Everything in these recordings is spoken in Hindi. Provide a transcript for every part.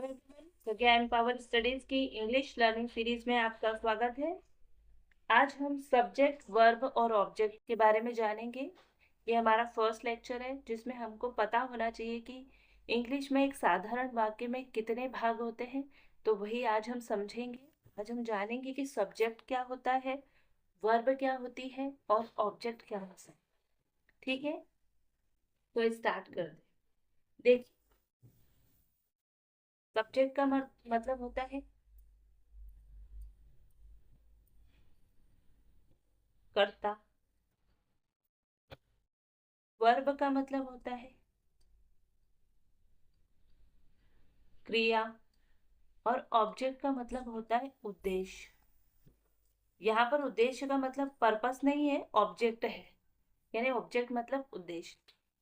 हेलो एवरीवन, तो क्या एम्पावर स्टडीज की इंग्लिश लर्निंग सीरीज में आपका स्वागत है। आज हम सब्जेक्ट, वर्ब और ऑब्जेक्ट के बारे में जानेंगे। ये हमारा फर्स्ट लेक्चर है जिसमें हमको पता होना चाहिए कि इंग्लिश में एक साधारण वाक्य में कितने भाग होते हैं। तो वही आज हम समझेंगे। आज हम जानेंगे कि सब्जेक्ट क्या होता है, वर्ब क्या होती है और ऑब्जेक्ट क्या होता है। ठीक है, तो स्टार्ट कर दे। देखिए, सब्जेक्ट का मतलब होता है कर्ता। वर्ब का मतलब होता है क्रिया। और ऑब्जेक्ट का मतलब होता है उद्देश्य। यहाँ पर उद्देश्य का मतलब पर्पस नहीं है, ऑब्जेक्ट है। यानी ऑब्जेक्ट मतलब उद्देश्य।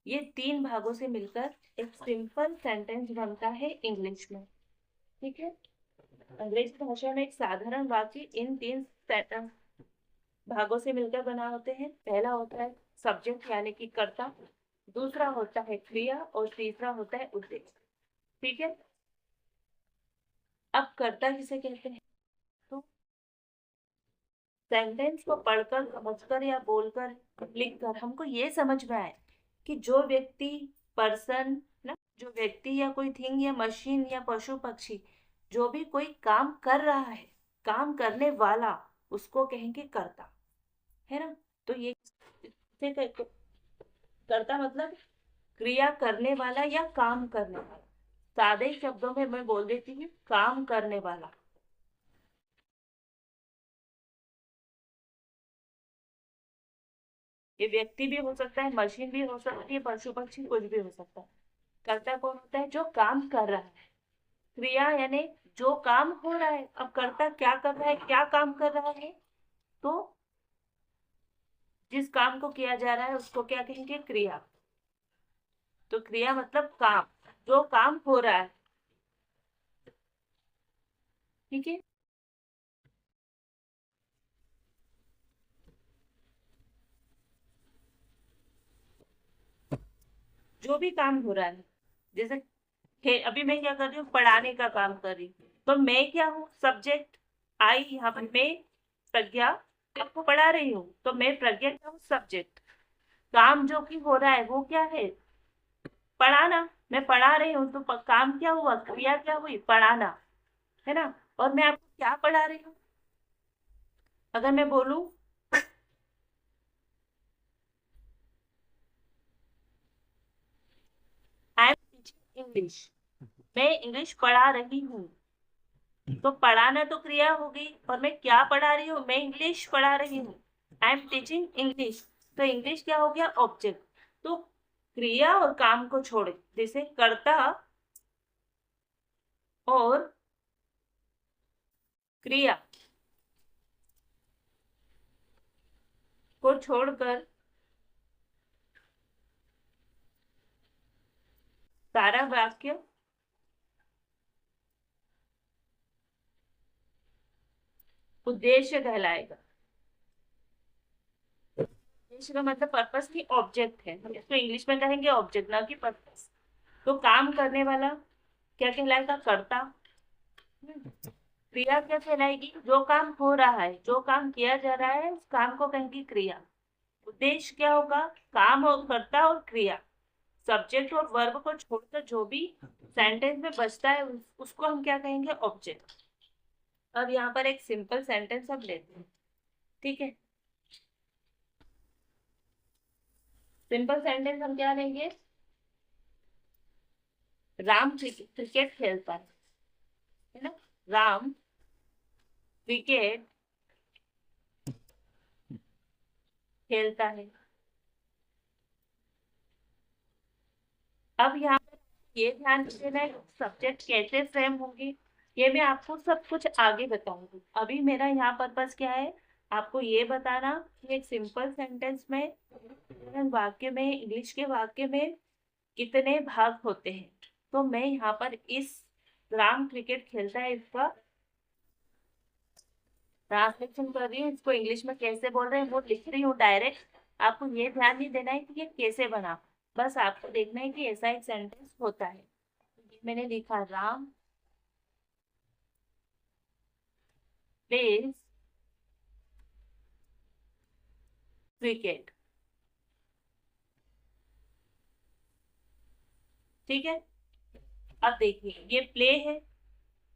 ये तीन भागों से मिलकर एक सिंपल सेंटेंस बनता है इंग्लिश में। ठीक है, अंग्रेजी भाषा में एक साधारण वाक्य इन तीन भागों से मिलकर बना होते हैं। पहला होता है सब्जेक्ट यानी कि कर्ता, दूसरा होता है क्रिया और तीसरा होता है उद्देश्य। ठीक है, अब कर्ता किसे कहते हैं? तो सेंटेंस को पढ़कर, समझकर या बोलकर, लिखकर हमको ये समझ में आए कि जो व्यक्ति, पर्सन ना, जो व्यक्ति या कोई थिंग या मशीन या पशु पक्षी जो भी कोई काम कर रहा है, काम करने वाला, उसको कहेंगे कर्ता। है ना? तो ये कर्ता मतलब क्रिया करने वाला या काम करने वाला। सादे शब्दों में मैं बोल देती हूँ, काम करने वाला। ये व्यक्ति भी हो सकता है, मशीन भी हो सकती है, पशु पक्षी कुछ भी हो सकता है। कर्ता कौन होता है? जो काम कर रहा है। क्रिया यानी जो काम हो रहा है। अब कर्ता क्या कर रहा है, क्या काम कर रहा है? तो जिस काम को किया जा रहा है उसको क्या कहेंगे? क्रिया। तो क्रिया मतलब काम, जो काम हो रहा है। ठीक है, जो भी काम हो रहा है। जैसे अभी मैं क्या कर रही हूँ? पढ़ाने का काम कर रही हूँ। तो मैं क्या हूँ? सब्जेक्ट। आई, यहाँ पर मैं प्रज्ञा आपको पढ़ा रही हूँ, तो मैं प्रज्ञा क्या हूँ? सब्जेक्ट। काम जो कि हो रहा है वो क्या है? पढ़ाना। मैं पढ़ा रही हूँ तो काम क्या हुआ? क्रिया क्या हुई? पढ़ाना। है ना? और मैं आपको क्या पढ़ा रही हूँ? अगर मैं बोलूं आई एम टीचिंग इंग्लिश, मैं इंग्लिश पढ़ा रही हूँ, तो पढ़ाना तो क्रिया हो गई। और मैं क्या पढ़ा रही हूँ? मैं इंग्लिश पढ़ा रही हूँ। I am teaching English. तो इंग्लिश क्या हो गया? ऑब्जेक्ट। तो क्रिया और काम को छोड़, जैसे कर्ता और क्रिया को छोड़कर सारा वाक्य उद्देश्य कहलाएगा। उद्देश्य का मतलब पर्पस की ऑब्जेक्ट है, हम इसको इंग्लिश में कहेंगे ऑब्जेक्ट, ना कि पर्पस। तो काम करने वाला क्या कहलाएगा? कर्ता। क्रिया क्या कहलाएगी? जो काम हो रहा है, जो काम किया जा रहा है, उस काम को कहेंगे क्रिया। उद्देश्य क्या होगा? काम और कर्ता और क्रिया। सब्जेक्ट और वर्ब को छोड़कर जो भी सेंटेंस में बचता है उसको हम क्या कहेंगे? ऑब्जेक्ट। अब यहाँ पर एक सिंपल सेंटेंस अब लेते हैं। ठीक है, सिंपल सेंटेंस हम क्या लेंगे? राम क्रिकेट खेलता है ना? राम क्रिकेट खेलता है। अब यहाँ पर ये ध्यान देना है सब्जेक्ट कैसे फ्रेम होंगे, ये मैं आपको सब कुछ आगे बताऊंगी। अभी मेरा यहाँ पर्पस क्या है? आपको ये बताना कि एक सिंपल सेंटेंस में, वाक्य में, इंग्लिश के वाक्य में कितने भाग होते हैं। तो मैं यहाँ पर इस राम क्रिकेट खेलता है इसका ट्रांसलेशन कर रही हूँ, इसको इंग्लिश में कैसे बोल रहे हैं वो लिख रही हूँ डायरेक्ट। आपको ये ध्यान नहीं देना है कि ये कैसे बना, बस आपको देखना है कि ऐसा एक सेंटेंस होता है। ये मैंने लिखा, राम प्लेज क्रिकेट। ठीक है, अब देखिए ये प्ले है,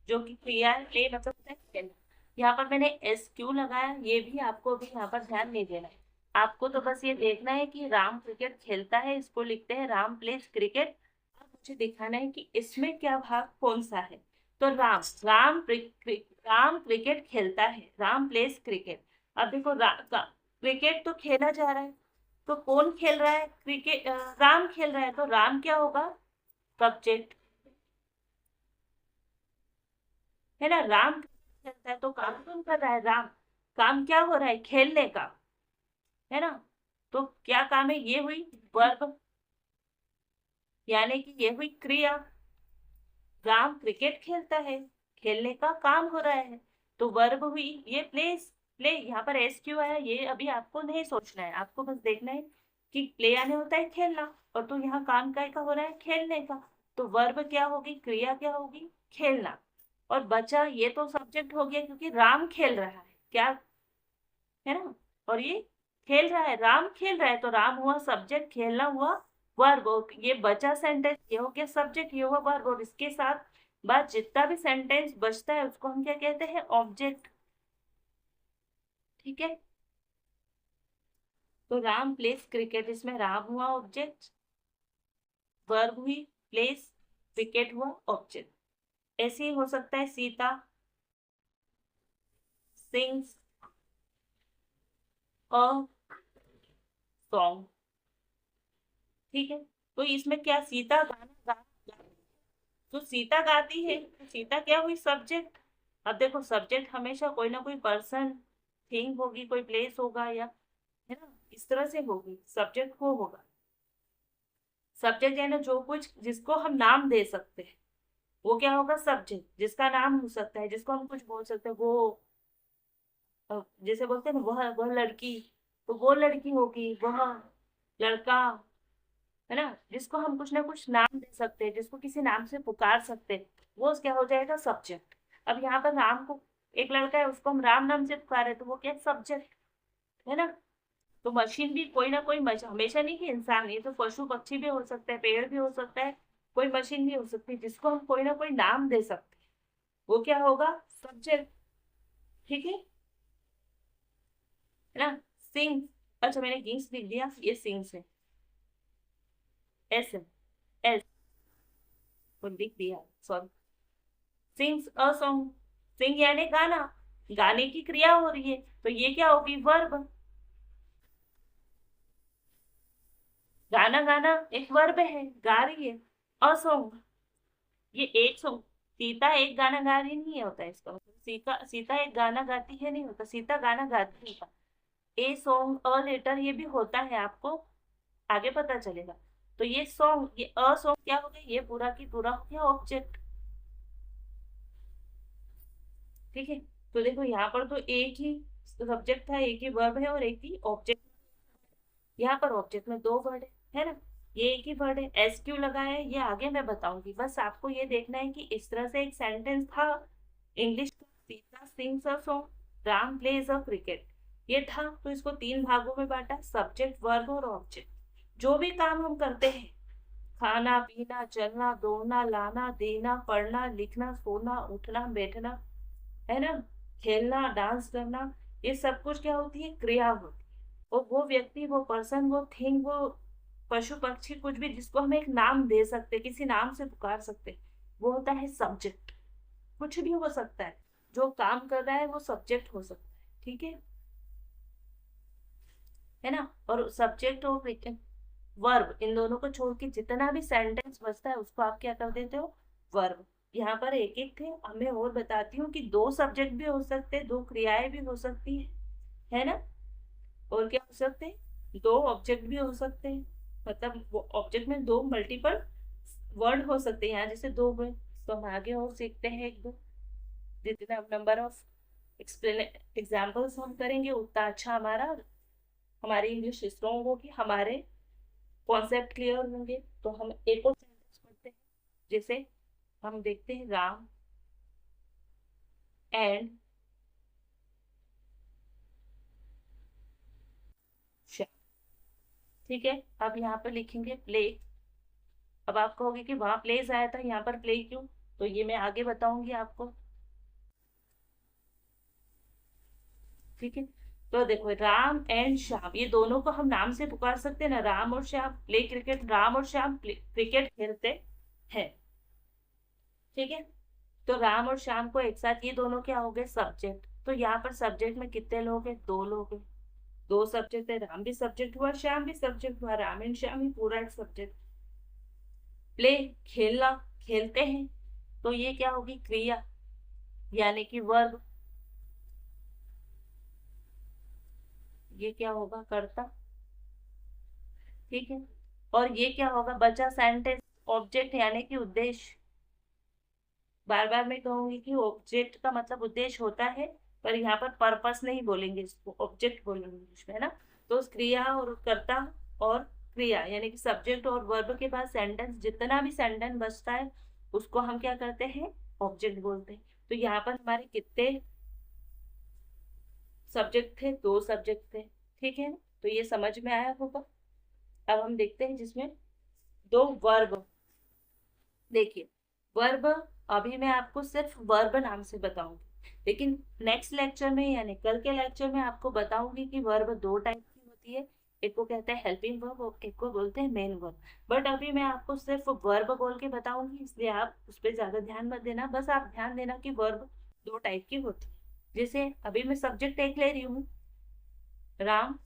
जो कि क्रिया है, प्ले मतलब होता है खेलना। यहाँ पर मैंने एस क्यू लगाया, ये भी आपको भी यहाँ पर ध्यान नहीं देना है। आपको तो बस ये देखना है कि राम क्रिकेट खेलता है, इसको लिखते हैं राम प्लेज क्रिकेट। अब मुझे दिखाना है कि इसमें क्या भाग कौन सा है। तो राम, राम क्रिकेट खेलता है, राम प्लेज क्रिकेट। अब देखो क्रिकेट तो खेला जा रहा है, तो कौन खेल रहा है क्रिकेट? राम खेल रहा है, तो राम क्या होगा? सब्जेक्ट, है ना। राम खेलता है तो काम कौन कर रहा है? राम। काम क्या हो रहा है? खेलने का, है ना। तो क्या काम है? ये हुई वर्ब, यानी कि ये हुई क्रिया। राम क्रिकेट खेलता है, खेलने का काम हो रहा है, तो वर्ब हुई ये प्लेस। प्ले, यहाँ पर एस क्यों आया ये अभी आपको नहीं सोचना है, आपको बस देखना है कि प्ले आने होता है खेलना, और तो यहाँ काम काय का हो रहा है? खेलने का। तो वर्ब क्या होगी? क्रिया क्या होगी? खेलना। और बचा ये तो सब्जेक्ट हो गया, क्योंकि राम खेल रहा है क्या, है ना। और ये खेल रहा है, राम खेल रहा है, तो राम हुआ सब्जेक्ट, खेलना हुआ वर्ब। ये बचा सेंटेंस, ये हो गया सब्जेक्ट, ये हुआ वर्ब, और इसके साथ बाद जितना भी सेंटेंस बचता है उसको हम क्या कहते हैं? ऑब्जेक्ट। ठीक है, तो राम प्लेस क्रिकेट, इसमें राम हुआ ऑब्जेक्ट, वर्ब हुई प्लेस, क्रिकेट हुआ ऑब्जेक्ट। ऐसे ही हो सकता है सीता सिंग्स अ सॉन्ग। ठीक है, तो इसमें क्या सीता गाना, तो सीता गाती है, तो सीता क्या हुई? सब्जेक्ट। अब देखो सब्जेक्ट हमेशा कोई ना कोई पर्सन, थिंग होगी, कोई प्लेस होगा, या, है ना, इस तरह से होगी। सब्जेक्ट को होगा, सब्जेक्ट है ना, जो कुछ जिसको हम नाम दे सकते हैं वो क्या होगा? सब्जेक्ट। जिसका नाम हो सकता है, जिसको हम कुछ बोल सकते हैं, वो जैसे बोलते हैं ना, वह लड़की, तो वो लड़की होगी, वह लड़का, है ना। जिसको हम कुछ ना कुछ नाम दे सकते हैं, जिसको किसी नाम से पुकार सकते हैं, वो क्या हो जाएगा? सब्जेक्ट। अब यहाँ पर राम को, एक लड़का है उसको हम राम नाम से पुकारे, तो वो क्या? सब्जेक्ट, है ना। तो मशीन भी कोई ना कोई हमेशा नहीं कि इंसान, ये तो पशु पक्षी भी हो सकता है, पेड़ भी हो सकता है, कोई मशीन भी हो सकती है, जिसको हम कोई ना कोई नाम दे सकते हैं, वो क्या होगा? सब्जेक्ट। ठीक है ना। सिंग, अच्छा मैंने गिंग्स लिख दिया, ये सिंग्स है, एस है, एस को लिख दिया, सॉरी। सिंग्स अ सॉन्ग, सिंग यानी गाना, गाने की क्रिया हो रही है, तो ये क्या होगी? वर्ब। गाना, गाना एक वर्ब है, गा रही है। अ सॉन्ग, ये एक सॉन्ग, सीता एक गाना गा रही नहीं होता है, इसका मतलब सीता सीता एक गाना गाती है नहीं होता, सीता गाना गाती है। ए सॉन्ग अ लेटर ये भी होता है, आपको आगे पता चलेगा। तो ये सॉन्ग, ये अ सॉन्ग क्या हो गया? ये पूरा की पूरा हो गया ऑब्जेक्ट। ठीक है, तो देखो यहाँ पर तो एक ही सब्जेक्ट था, एक ही वर्ब है, और एक ही ऑब्जेक्ट। यहाँ पर ऑब्जेक्ट में दो वर्ड है ना। ये एक ही वर्ड है, एस क्यू लगा है, ये आगे मैं बताऊंगी, बस आपको ये देखना है कि इस तरह से एक सेंटेंस था इंग्लिश का, Sita sings a song, Ram plays a cricket, ये था। तो इसको तीन भागों में बांटा, सब्जेक्ट, वर्ब और ऑब्जेक्ट। जो भी काम हम करते हैं, खाना पीना, चलना, दौड़ना, लाना, देना, पढ़ना, लिखना, सोना, उठना, बैठना, है ना, खेलना, डांस करना, ये सब कुछ क्या होती है? क्रिया होती है। वो व्यक्ति, वो पर्सन, वो थिंग, वो पशु पक्षी, कुछ भी जिसको हम एक नाम दे सकते, किसी नाम से पुकार सकते, वो होता है सब्जेक्ट। कुछ भी हो सकता है, जो काम कर रहा है वो सब्जेक्ट हो सकता है। ठीक है ना। और सब्जेक्ट और वर्ब, इन दोनों को छोड़ के जितना भी सेंटेंस बचता है उसको आप क्या कर देते हो? वर्ब। यहाँ पर एक एक थे, अब मैं और बताती हूँ कि दो सब्जेक्ट भी हो सकते हैं, दो क्रियाएं भी हो सकती है ना। और क्या हो सकते हैं? दो ऑब्जेक्ट भी हो सकते हैं, मतलब वो ऑब्जेक्ट में दो मल्टीपल वर्ड हो सकते हैं, यहाँ जैसे दो हुए। तो हम आगे और सीखते हैं एक दो, जितना नंबर ऑफ एक्सप्लेन एग्जाम्पल्स हम करेंगे उतना अच्छा हमारा, हमारी इंग्लिश स्ट्रॉन्ग होगी, हमारे कॉन्सेप्ट क्लियर होंगे। तो हम एक और सेंटेंस पढ़ते हैं, जैसे हम देखते हैं राम एंड ठीक है, अब यहाँ पर लिखेंगे प्ले। अब आप कहोगे कि वहां प्लेस आया था, यहाँ पर प्ले क्यों? तो ये मैं आगे बताऊंगी आपको। ठीक है, तो देखो राम एंड श्याम, ये दोनों को हम नाम से पुकार सकते हैं ना, राम और श्याम प्ले क्रिकेट, राम और श्याम क्रिकेट खेलते हैं। ठीक है, तो राम और श्याम को एक साथ, ये दोनों क्या हो गए? सब्जेक्ट। तो यहाँ पर सब्जेक्ट में कितने लोग हैं? दो लोग हैं। दो सब्जेक्ट है, राम भी सब्जेक्ट हुआ, श्याम भी सब्जेक्ट हुआ, राम एंड श्याम ही पूरा एक सब्जेक्ट। प्ले, खेलना, खेलते हैं, तो ये क्या होगी? क्रिया, यानी कि वर्ब। ये क्या होगा? कर्ता। ठीक है, और ये क्या होगा? बचा सेंटेंस, ऑब्जेक्ट यानी कि उद्देश्य। बार बार मैं कहूंगी कि ऑब्जेक्ट का मतलब उद्देश्य होता है, पर यहाँ पर पर्पस नहीं बोलेंगे, इसको ऑब्जेक्ट बोलेंगे इंग्लिश में, है ना। तो उस क्रिया और कर्ता और क्रिया यानी कि सब्जेक्ट और वर्ब के बाद सेंटेंस, जितना भी सेंटेंस बचता है उसको हम क्या करते हैं? ऑब्जेक्ट बोलते हैं। तो यहाँ पर हमारे कितने सब्जेक्ट थे? दो सब्जेक्ट थे। ठीक है, तो ये समझ में आया होगा। अब हम देखते हैं जिसमें दो वर्ब। देखिए, वर्ब, अभी मैं आपको सिर्फ वर्ब नाम से बताऊंगी, लेकिन नेक्स्ट लेक्चर में यानी कल के लेक्चर में आपको बताऊंगी कि वर्ब दो टाइप की होती है। एक को कहते हैं हेल्पिंग वर्ब और एक को बोलते हैं मेन वर्ब। बट अभी मैं आपको सिर्फ वर्ब बोल के बताऊंगी, इसलिए आप उस पर ज्यादा ध्यान मत देना। बस आप ध्यान देना कि वर्ब दो टाइप की होती है। जैसे अभी मैं सब्जेक्ट एक ले रही हूँ, राम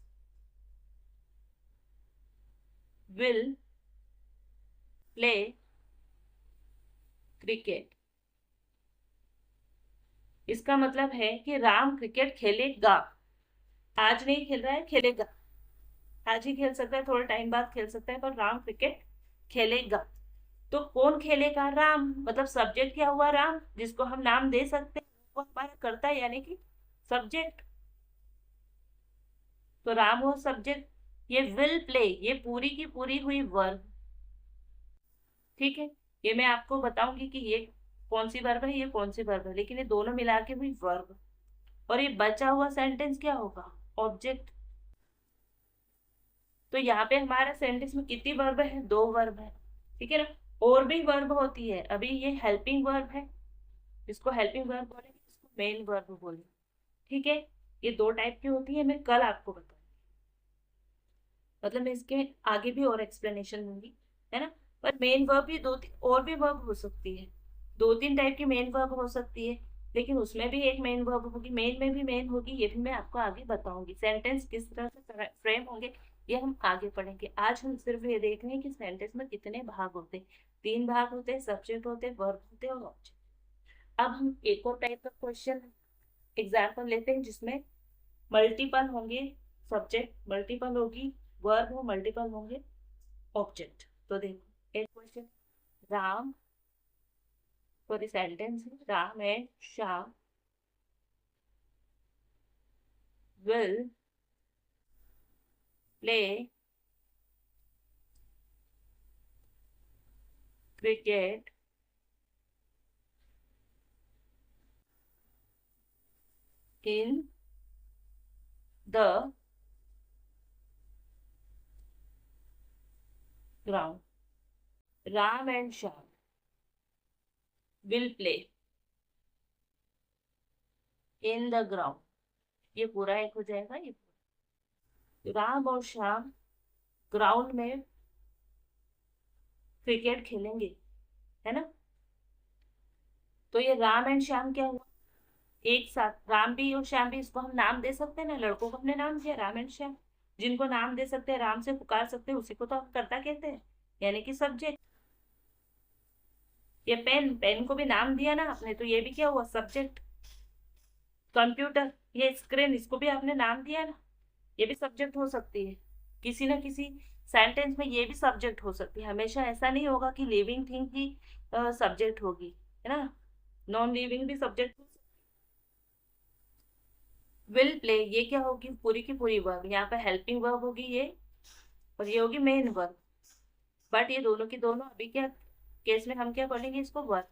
विल प्ले क्रिकेट। इसका मतलब है कि राम क्रिकेट खेलेगा। आज नहीं खेल रहा है, खेलेगा। आज ही खेल सकता है, थोड़ा टाइम बाद खेल सकता है, पर राम क्रिकेट खेलेगा। तो कौन खेलेगा? राम। मतलब सब्जेक्ट क्या हुआ? राम, जिसको हम नाम दे सकते हैं, वो हमारा कर्ता यानी कि सब्जेक्ट। तो राम हो सब्जेक्ट। ये विल प्ले, ये पूरी की पूरी हुई वर्ब। ठीक है, ये मैं आपको बताऊंगी कि ये कौन सी वर्ब है, ये कौन सी वर्ब है, लेकिन ये दोनों मिला के हुई वर्ब। और ये बचा हुआ सेंटेंस क्या होगा? ऑब्जेक्ट। तो यहाँ पे हमारा सेंटेंस में कितनी वर्ब है? दो वर्ब है। ठीक है ना। और भी वर्ब होती है, अभी ये हेल्पिंग वर्ब है, इसको हेल्पिंग वर्ब बोलेंगे, इसको मेन वर्ब बोलेंगे। ठीक है, ये दो टाइप की होती है, मैं कल आपको बताऊंगी। मतलब मैं इसके आगे भी और एक्सप्लेनेशन दूंगी, है ना। पर मेन वर्ब भी दो तीन और भी वर्ब हो सकती है, दो तीन टाइप की मेन वर्ब हो सकती है, लेकिन उसमें भी एक मेन वर्ब होगी, मेन में भी मेन होगी, ये भी मैं आपको आगे बताऊंगी। सेंटेंस किस तरह से फ्रेम होंगे ये हम आगे पढ़ेंगे। आज हम सिर्फ ये देख रहे हैं कि सेंटेंस में कितने भाग होते हैं। तीन भाग होते हैं, सब्जेक्ट होते हैं, वर्ब होते हैं और ऑब्जेक्ट। अब हम एक और टाइप का क्वेश्चन एग्जाम्पल लेते हैं जिसमें मल्टीपल होंगे, सब्जेक्ट मल्टीपल होगी, वर्ब हो मल्टीपल होंगे, ऑब्जेक्ट। तो देखो एक क्वेश्चन, राम, सॉरी सेंटेंस है, Ram and Shyam will play cricket in the ground. Ram and Shyam will play in the ground. ये पूरा एक हो जाएगा। ये राम और श्याम ग्राउंड में क्रिकेट खेलेंगे, है ना। तो ये राम एंड श्याम क्या हुआ? एक साथ, राम भी और श्याम भी, इसको हम नाम दे सकते हैं ना, लड़कों को हमने नाम दिया राम एंड श्याम। जिनको नाम दे सकते हैं, राम से पुकार सकते हैं, उसी को तो हम कर्ता कहते हैं, यानी कि सब्जेक्ट। ये पेन, पेन को भी नाम दिया ना आपने, तो ये भी क्या हुआ? सब्जेक्ट। कंप्यूटर, ये स्क्रीन, इसको भी आपने नाम दिया ना, ये भी सब्जेक्ट हो सकती है। किसी ना किसी सेंटेंस में ये भी सब्जेक्ट हो सकती है। हमेशा ऐसा नहीं होगा कि लिविंग थिंग ही सब्जेक्ट होगी, है ना। नॉन लिविंग भी सब्जेक्ट। विल प्ले, ये क्या होगी? पूरी की पूरी वर्ब। यहाँ पे हेल्पिंग वर्ब होगी ये, और ये होगी मेन वर्ब। बट ये दोनों की दोनों अभी क्या केस में हम क्या पढ़ेंगे? इसको वर्ब,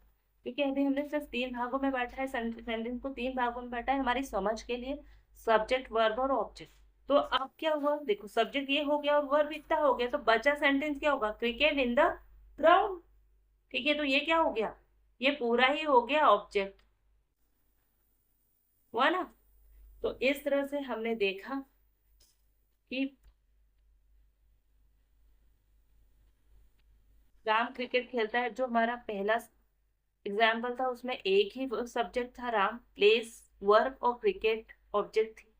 क्योंकि अभी हमने सिर्फ तीन भागों में बांटा है, सेंटेंस को तीन भागों में बांटा है हमारी समझ के लिए, सब्जेक्ट वर्ब और ऑब्जेक्ट। तो अब क्या हुआ, देखो सब्जेक्ट ये हो गया और वर्ब इतना हो गया, तो बचा सेंटेंस क्या होगा, क्रिकेट इन द ग्राउंड। ठीक है, तो ये क्या हो गया, ये पूरा ही हो गया ऑब्जेक्ट, हुआ ना। तो इस तरह से हमने देखा कि राम क्रिकेट खेलता है, जो हमारा पहला एग्जाम्पल था उसमें एक ही सब्जेक्ट था, राम प्लेस वर्ब और क्रिकेट ऑब्जेक्ट थी।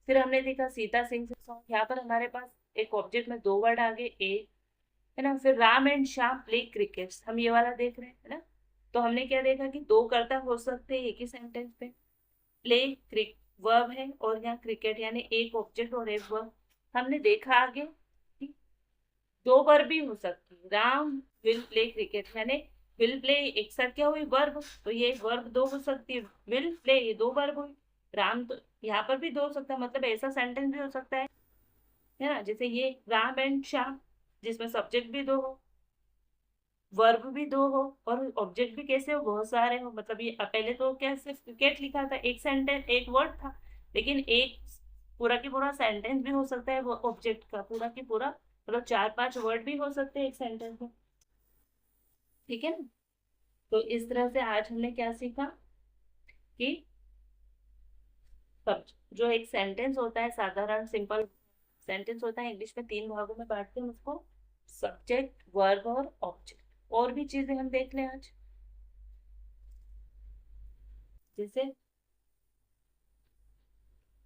फिर हमने देखा सीता सिंह सॉन्ग, यहाँ पर हमारे पास एक ऑब्जेक्ट में दो वर्ड आ गए, एक है ना। फिर Ram and Shyam play cricket, हम ये वाला देख रहे हैं, है ना। तो हमने क्या देखा कि दो कर्ता हो सकते हैं एक ही सेंटेंस पे, प्ले क्रिक वर्ब है और यहाँ क्रिकेट, यानी एक ऑब्जेक्ट और एक वर्ब। हमने देखा आगे कि दो वर्ब भी हो सकती है, राम विल प्ले क्रिकेट, यानी विल प्ले एक साथ क्या हुई वर्ब, तो ये वर्ब दो हो सकती है, विल प्ले ये दो वर्ब हुई, राम तो यहाँ पर भी दो हो सकता है, मतलब ऐसा सेंटेंस भी हो सकता है ना, जैसे ये राम एंड श्याम, जिसमें सब्जेक्ट भी दो हो, वर्ब भी दो हो और ऑब्जेक्ट भी कैसे हो, बहुत सारे हो। मतलब ये पहले तो क्या सिर्फ क्रिकेट लिखा था, एक सेंटेंस एक वर्ड था, लेकिन एक पूरा की पूरा सेंटेंस भी हो सकता है वो ऑब्जेक्ट का, पूरा की पूरा, मतलब चार पांच वर्ड भी हो सकते हैं एक सेंटेंस में। ठीक है ना। तो इस तरह से आज हमने क्या सीखा कि सब जो एक सेंटेंस होता है, साधारण सिंपल सेंटेंस होता है, इंग्लिश में तीन भागों में बांटते हैं उसको, सब्जेक्ट वर्ब और ऑब्जेक्ट। और भी चीजें हम देख लें आज, जैसे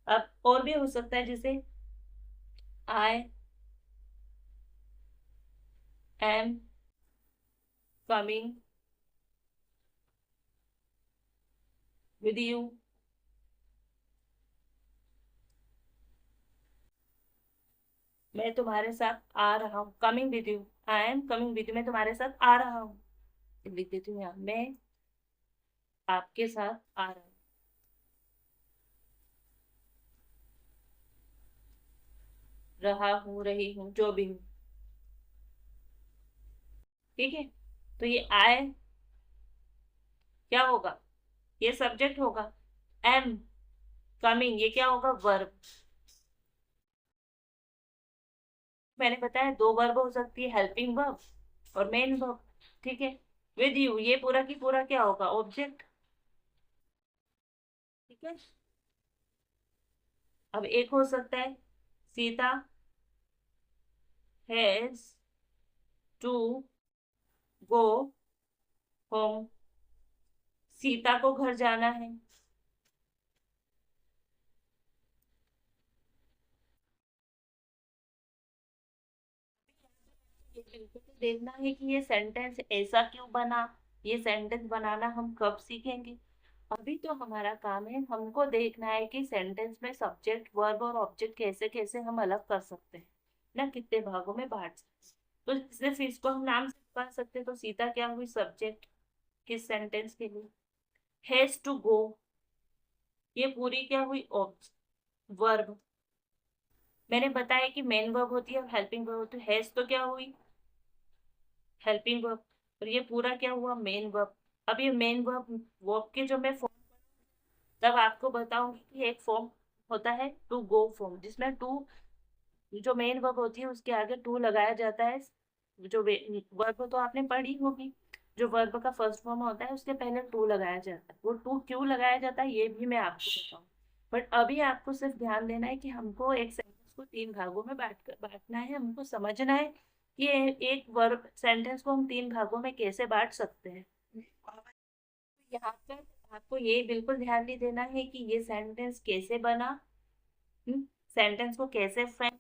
अब और भी हो सकता है, जैसे I am coming with you, मैं तुम्हारे साथ आ रहा हूँ, coming with you, I am coming with you, मैं तुम्हारे साथ आ रहा हूँ। लिख देती हूँ यहाँ, मैं आपके साथ आ रहा हूँ, रहा हूँ रही हूँ जो भी हूँ। ठीक है, तो ये आई क्या होगा, ये सब्जेक्ट होगा, एम कमिंग ये क्या होगा, वर्ब। मैंने बताया दो वर्ब हो सकती है, हेल्पिंग वर्ब और मेन वर्ब। ठीक है, विद यू ये पूरा की पूरा क्या होगा, ऑब्जेक्ट। ठीक है, अब एक हो सकता है, Sita has to go home, Sita को घर जाना है। ये बिल्कुल तो देखना है कि ये सेंटेंस ऐसा क्यों बना, ये सेंटेंस बनाना हम कब सीखेंगे। अभी तो हमारा काम है, हमको देखना है कि सेंटेंस में सब्जेक्ट वर्ब और ऑब्जेक्ट कैसे कैसे हम अलग कर सकते हैं ना, कितने भागों में बांट सकते हैं। तो सिर्फ इसको हम नाम से पा सकते हैं, तो सीता क्या हुई सब्जेक्ट किस सेंटेंस के लिए, हैज टू गो ये पूरी क्या हुई वर्ब। मैंने बताया कि मेन वर्ब होती है और हेल्पिंग वर्ब होती है, हैज तो क्या हुई हेल्पिंग वर्ब, और ये पूरा क्या हुआ मेन वर्ब। अब ये मेन वर्ब वर्ब के जो मैं फॉर्म तब आपको बताऊंगी कि एक फॉर्म होता है टू गो फॉर्म, जिसमें टू जो मेन वर्ब होती है उसके आगे टू लगाया जाता है। जो वर्ब तो आपने पढ़ी होगी, जो वर्ब का फर्स्ट फॉर्म होता है उसके पहले टू लगाया जाता है, वो टू क्यों लगाया जाता है ये भी मैं आपको बताऊँ। बट अभी आपको सिर्फ ध्यान देना है कि हमको एक सेंटेंस को तीन भागों में बांटना है, हमको समझना है कि एक वर्ब सेंटेंस को हम तीन भागों में कैसे बांट सकते हैं। यहाँ पर आपको ये बिल्कुल ध्यान नहीं देना है कि ये सेंटेंस कैसे बना, सेंटेंस को कैसे फ्रेम।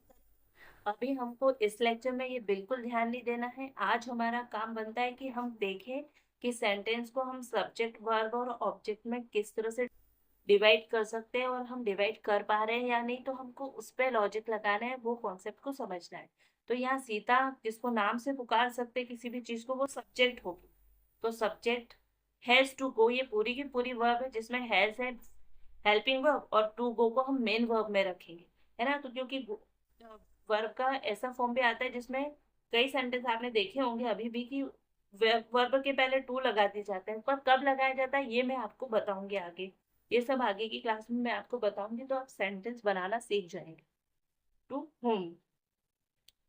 अभी हमको इस लेक्चर में ये बिल्कुल ध्यान नहीं देना है, आज हमारा काम बनता है कि हम देखें कि सेंटेंस को हम सब्जेक्ट वर्ब और ऑब्जेक्ट में किस तरह से डिवाइड कर सकते हैं, और हम डिवाइड कर पा रहे हैं या नहीं, तो हमको उस पर लॉजिक लगाना है, वो कॉन्सेप्ट को समझना है। तो यहाँ सीता जिसको नाम से पुकार सकते हैं किसी भी चीज को, वो सब्जेक्ट होगी, तो सब्जेक्ट हैज टू गो ये पूरी की पूरी वर्ब है, जिसमें हैज है हेल्पिंग वर्ब और टू गो को हम मेन वर्ब में रखेंगे, है ना। तो क्योंकि वर्ब का ऐसा फॉर्म भी आता है जिसमें कई सेंटेंस आपने देखे होंगे अभी भी कि वर्ब के पहले टू लगा दिए जाते हैं, पर कब लगाया जाता है ये मैं आपको बताऊंगी आगे, ये सब आगे की क्लास में मैं आपको बताऊंगी, तो आप सेंटेंस बनाना सीख जाएंगे। To home.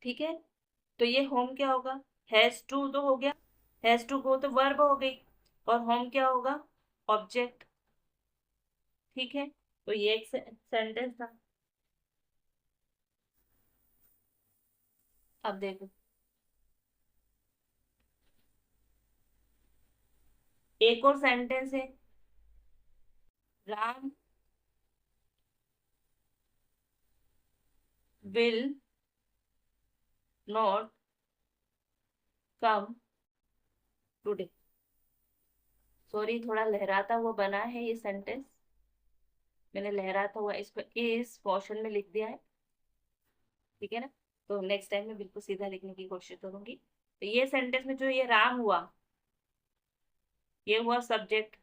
ठीक है, तो ये होम क्या होगा, हैज टू तो हो गया, हैज टू गो तो वर्ब हो गई, और होम क्या होगा, ऑब्जेक्ट। ठीक है, तो ये एक सेंटेंस था। अब देखो, एक और सेंटेंस है, Ram will not come today. Sorry, थोड़ा लहराता हुआ बना है ये सेंटेंस, मैंने लहराता हुआ इस पर इस पोर्शन में लिख दिया है। ठीक है ना, तो नेक्स्ट टाइम में बिल्कुल सीधा लिखने की कोशिश करूंगी। तो ये सेंटेंस में जो ये राम हुआ, ये हुआ सब्जेक्ट,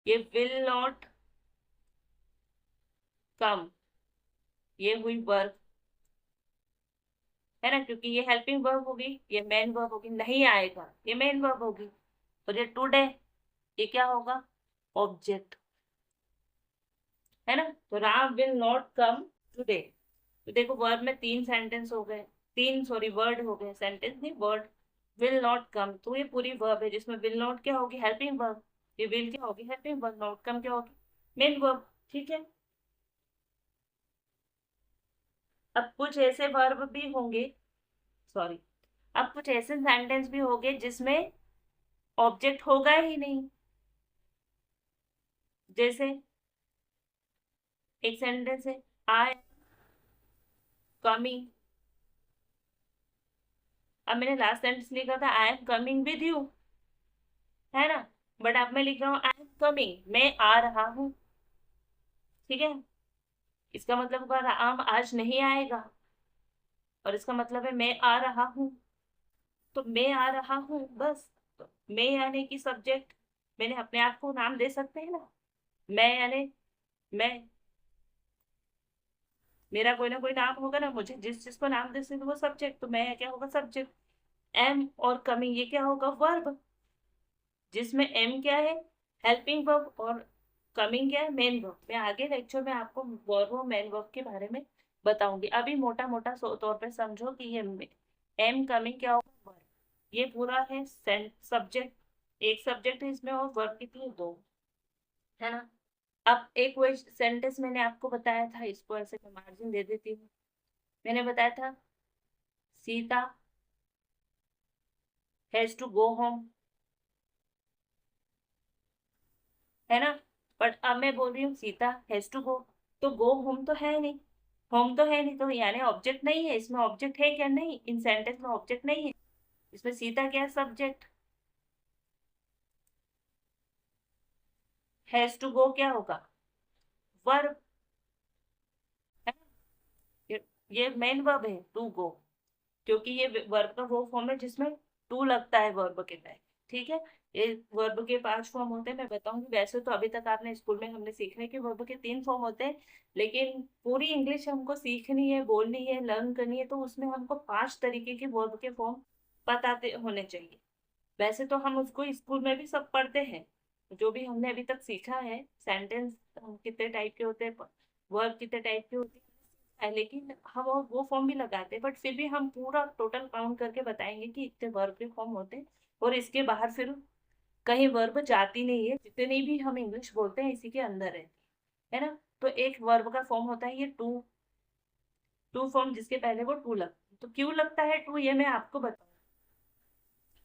ये विल नॉट कम, ये हुई वर्ब, है ना, क्योंकि ये हेल्पिंग वर्ब होगी, ये मेन वर्ब होगी, नहीं आएगा ये मेन वर्ब होगी। और ये टुडे, ये क्या होगा, ऑब्जेक्ट, है ना। तो Ram will not come today. तो देखो वर्ब में तीन सेंटेंस हो गए, तीन सॉरी वर्ड हो गए, सेंटेंस नहीं वर्ड। विल नॉट कम, तो ये पूरी वर्ब है जिसमें विल नॉट क्या होगी, हेल्पिंग वर्ब, ये विल क्या होगी, हेल्पिंग वर्ब, नॉट कम क्या होगी, मेन वर्ब। ठीक है, अब कुछ ऐसे वर्ब भी होंगे, सॉरी, अब कुछ ऐसे सेंटेंस भी होंगे जिसमें ऑब्जेक्ट होगा ही नहीं। जैसे एक सेंटेंस है, आई कमिंग, अब मैंने लास्ट सेंटेंस लिखा था I am coming with you, है ना, बट अब मैं लिख रहा हूँ आई एम कमिंग, मैं आ रहा हूँ। ठीक है, इसका मतलब होगा राम आज नहीं आएगा, और इसका मतलब है मैं आ रहा हूँ। तो मैं आ रहा हूँ बस, तो मैं यानी कि सब्जेक्ट, मैंने अपने आप को नाम दे सकते हैं ना, मैं यानी मैं, मेरा कोई ना कोई नाम होगा ना, मुझे जिस चीज को नाम दे सकते वो सब्जेक्ट, तो मैं क्या होगा, सब्जेक्ट। एम और कमिंग, ये क्या होगा, वर्ब, जिसमें एम क्या है, हेल्पिंग वर्ब, और कमिंग क्या है, मेन वर्ब। मैं आगे लेक्चर में आपको वर्ब और मेन वर्ब के बारे में बताऊंगी, अभी मोटा मोटा तौर पे समझो कि ये एम कमिंग क्या होगा, वर्ब, ये पूरा है सब्जेक्ट, एक सब्जेक्ट है इसमें, और वर्ब कितनी, दो, है ना। अब एक वो सेंटेंस मैंने आपको बताया था, इसको ऐसे मैं मार्जिन दे देती हूँ, मैंने बताया था Sita has to go home, है ना, बट अब मैं बोल रही हूँ सीता हैज टू गो, तो गो होम तो है नहीं, होम तो है नहीं, तो यानी ऑब्जेक्ट नहीं है, इसमें ऑब्जेक्ट है क्या, नहीं, इन सेंटेंस में ऑब्जेक्ट नहीं है, इसमें सीता क्या है, सब्जेक्ट, हैज टू गो क्या होगा, वर्ब, है ना, ये मेन वर्ब है टू गो, क्योंकि ये वर्ब का वो फॉर्म है जिसमें टू लगता है वर्ब के टाइम। ठीक है, ये वर्ब के पांच फॉर्म होते हैं, मैं बताऊंगी, वैसे तो अभी तक आपने स्कूल में हमने सीखने के वर्ब के तीन फॉर्म होते हैं, लेकिन पूरी इंग्लिश हमको सीखनी है, बोलनी है, लर्न करनी है, तो उसमें हमको पांच तरीके के वर्ब के फॉर्म बताते होने चाहिए। वैसे तो हम उसको स्कूल में भी सब पढ़ते हैं, जो भी हमने अभी तक सीखा है, सेंटेंस कितने टाइप के होते हैं, वर्ब कितने टाइप के होते हैं, लेकिन हम वो फॉर्म भी लगाते हैं, बट फिर भी हम पूरा टोटल काउंट करके बताएंगे कि इतने वर्ब के फॉर्म होते हैं, और इसके बाहर फिर कहीं वर्ब जाती नहीं है, जितनी भी हम इंग्लिश बोलते हैं इसी के अंदर है ना। तो एक वर्ब का फॉर्म होता है ये टू, टू फॉर्म, जिसके पहले वो टू लगता है, तो क्यों लगता है टू ये मैं आपको बताऊँ,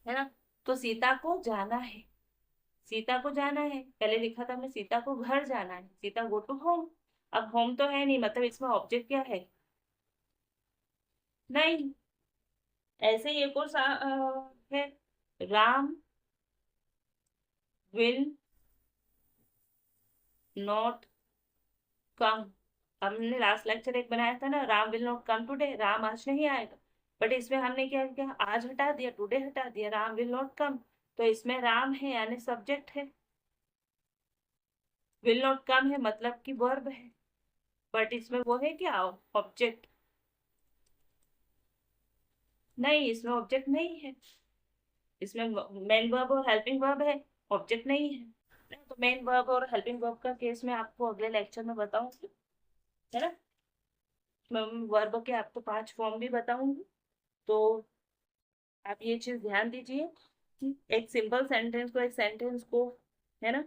है ना। तो सीता को जाना है, सीता को जाना है, पहले लिखा था हमने सीता को घर जाना है, सीता गो टू होम, अब होम तो है नहीं, मतलब इसमें ऑब्जेक्ट क्या है, नहीं। ऐसे ही एक और है, राम विल नॉट कम, हमने लास्ट लेक्चर एक बनाया था ना, Ram will not come today, Ram आज नहीं आएगा, बट इसमें हमने क्या किया, आज हटा दिया, टुडे हटा दिया, राम विल नॉट कम, तो इसमें राम है यानी सब्जेक्ट है, विल नॉट कम है मतलब कि वर्ब है, बट इसमें वो है क्या, ऑब्जेक्ट, नहीं इसमें ऑब्जेक्ट नहीं है, इसमें मेन वर्ब और हेल्पिंग वर्ब है, ऑब्जेक्ट नहीं है। तो मेन वर्ब और हेल्पिंग वर्ब का केस मैं आपको अगले लेक्चर में बताऊंगी, है ना। मैं वर्ब के आपको 5 फॉर्म भी बताऊंगी, तो आप ये चीज ध्यान दीजिए कि एक सिंपल सेंटेंस को है ना,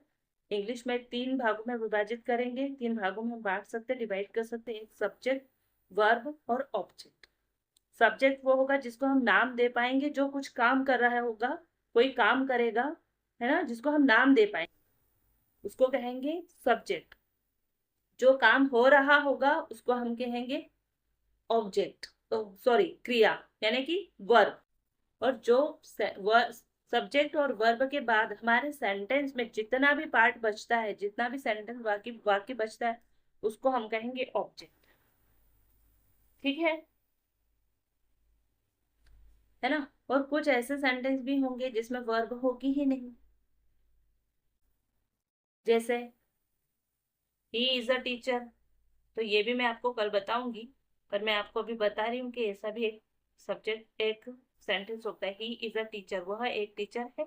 इंग्लिश में 3 भागों में विभाजित करेंगे, 3 भागों में बांट सकते, डिवाइड कर सकते। एक सब्जेक्ट, वर्ब और ऑब्जेक्ट। सब्जेक्ट वो होगा जिसको हम नाम दे पाएंगे, जो कुछ काम कर रहा होगा, कोई काम करेगा, है ना, जिसको हम नाम दे पाएंगे, उसको कहेंगे सब्जेक्ट। जो काम हो रहा होगा उसको हम कहेंगे ऑब्जेक्ट, सॉरी क्रिया, यानी कि वर्ब। और जो सब्जेक्ट और वर्ब के बाद हमारे सेंटेंस में जितना भी पार्ट बचता है, जितना भी सेंटेंस वाक्य वाक्य बचता है, उसको हम कहेंगे ऑब्जेक्ट। ठीक है ना। और कुछ ऐसे सेंटेंस भी होंगे जिसमें वर्ब होगी ही नहीं, जैसे ही इज अ टीचर। तो ये भी मैं आपको कल बताऊंगी, पर मैं आपको अभी बता रही हूँ कि ऐसा भी एक सब्जेक्ट, एक सेंटेंस होता है, ही इज अ टीचर, वह एक टीचर है।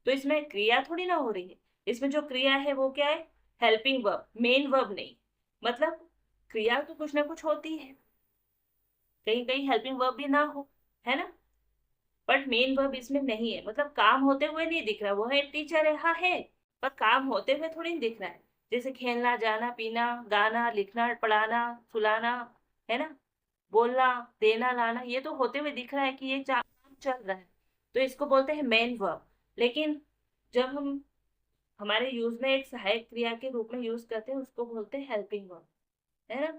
तो इसमें क्रिया थोड़ी ना हो रही है, इसमें जो क्रिया है वो क्या है, हेल्पिंग वर्ब, मेन वर्ब नहीं। मतलब क्रिया तो कुछ ना कुछ होती है, कहीं कहीं हेल्पिंग वर्ब भी ना हो, है ना, बट मेन वर्ब इसमें नहीं है। मतलब काम होते हुए नहीं दिख रहा, वो है टीचर है, हाँ है, पर काम होते हुए थोड़ी नहीं दिख रहा है। जैसे खेलना, जाना, पीना, गाना, लिखना, पढ़ाना, सुलाना, है ना, बोलना, देना, लाना, ये तो होते हुए दिख रहा है कि ये काम चल रहा है, तो इसको बोलते हैं मेन वर्ब। लेकिन जब हम हमारे यूज में एक सहायक क्रिया के रूप में यूज करते हैं, उसको बोलते हैं हेल्पिंग वर्ब, है ना।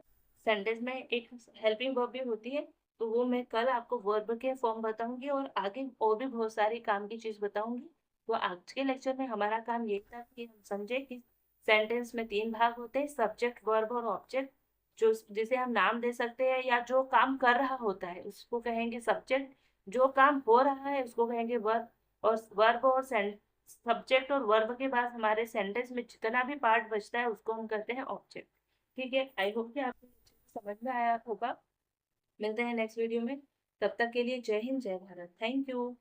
सेंटेंस में एक हेल्पिंग वर्ब भी होती है, तो वो मैं कल आपको वर्ब के फॉर्म बताऊंगी, और आगे और भी बहुत सारी काम की चीज बताऊंगी। तो आज के लेक्चर में हमारा काम ये था कि हम समझे कि सेंटेंस में 3 भाग होते हैं, सब्जेक्ट, वर्ब और ऑब्जेक्ट। जो जिसे हम नाम दे सकते हैं, या जो काम कर रहा होता है उसको कहेंगे सब्जेक्ट, जो काम हो रहा है उसको कहेंगे वर्ब। और वर्ब और सब्जेक्ट और वर्ब के बाद हमारे सेंटेंस में जितना भी पार्ट बचता है उसको हम कहते हैं ऑब्जेक्ट। ठीक है, आई होप कि आपको समझ में आया होगा। मिलते हैं नेक्स्ट वीडियो में, तब तक के लिए जय हिंद, जय भारत, थैंक यू।